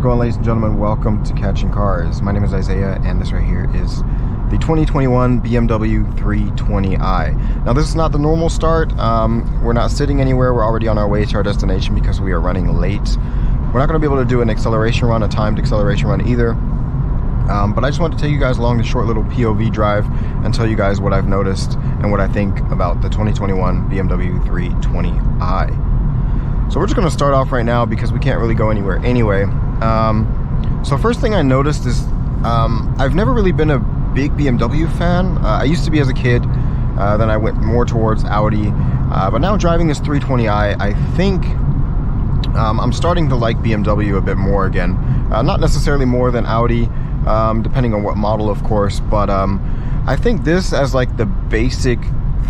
going, ladies and gentlemen? Welcome to Catching Cars. My name is Isaiah, and this right here is the 2021 BMW 320i. Now, this is not the normal start. We're not sitting anywhere. We're already on our way to our destination because we are running late. We're not going to be able to do an acceleration run, a timed acceleration run either. But I just wanted to take you guys along the short little POV drive and tell you guys what I've noticed and what I think about the 2021 BMW 320i. So we're just going to start off right now because we can't really go anywhere anyway. So first thing I noticed is I've never really been a big BMW fan. I used to be as a kid, then I went more towards Audi. But now driving this 320i, I think I'm starting to like BMW a bit more again. Not necessarily more than Audi, depending on what model, of course, but I think this as like the basic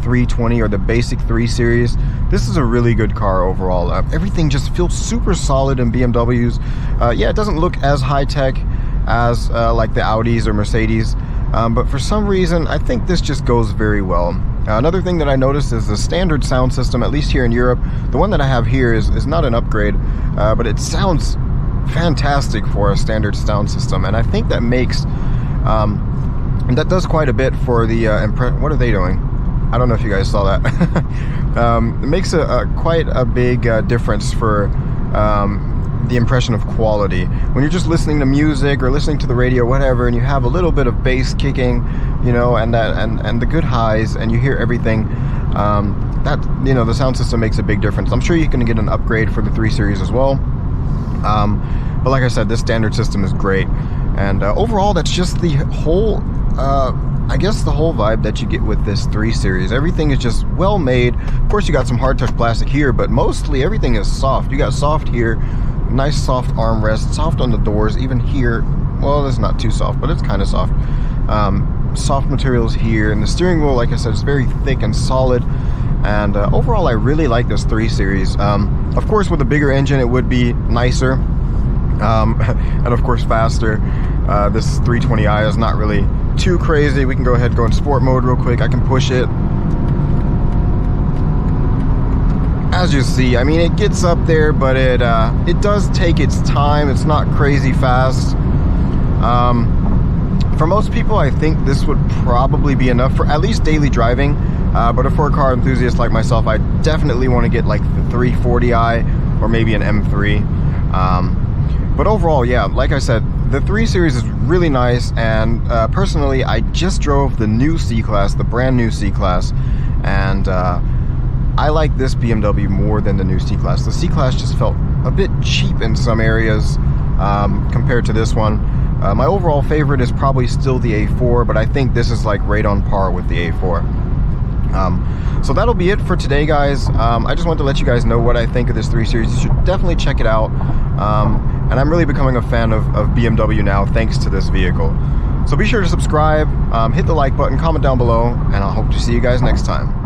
320 or the basic 3 Series, this is a really good car overall. Everything just feels super solid in BMWs. Yeah, it doesn't look as high-tech as like the Audis or Mercedes, but for some reason I think this just goes very well. Another thing that I noticed is the standard sound system, at least here in Europe. The one that I have here is not an upgrade, but it sounds fantastic for a standard sound system, and I think that makes that does quite a bit for the what are they doing? I don't know if you guys saw that. It makes quite a big difference for the impression of quality. When you're just listening to music or listening to the radio, whatever, and you have a little bit of bass kicking, you know, and the good highs, and you hear everything, that, you know, the sound system makes a big difference. I'm sure you can get an upgrade for the 3 Series as well. But like I said, this standard system is great. And overall, that's just the whole, I guess the whole vibe that you get with this 3 Series. Everything is just well made. Of course, you got some hard touch plastic here, but mostly everything is soft. You got soft here, nice soft armrest, soft on the doors, even here. Well, it's not too soft, but it's kind of soft. Soft materials here, and the steering wheel, like I said, is very thick and solid. And overall, I really like this 3 Series. Of course, with a bigger engine, it would be nicer, and of course faster. This 320i is not really too crazy. We can go ahead and go in sport mode real quick. I can push it. As you see, I mean, it gets up there, but it does take its time. It's not crazy fast. For most people, I think this would probably be enough for at least daily driving. But for a car enthusiast like myself, I definitely want to get like the 340i or maybe an M3. But overall, yeah, like I said, the 3 Series is really nice, and personally, I just drove the new C-Class, the brand new C-Class, and I like this BMW more than the new C-Class. The C-Class just felt a bit cheap in some areas compared to this one. My overall favorite is probably still the A4, but I think this is like right on par with the A4. So that'll be it for today, guys. I just wanted to let you guys know what I think of this 3 Series. You should definitely check it out. And I'm really becoming a fan of BMW now, thanks to this vehicle. So be sure to subscribe, hit the like button, comment down below, and I'll hope to see you guys next time.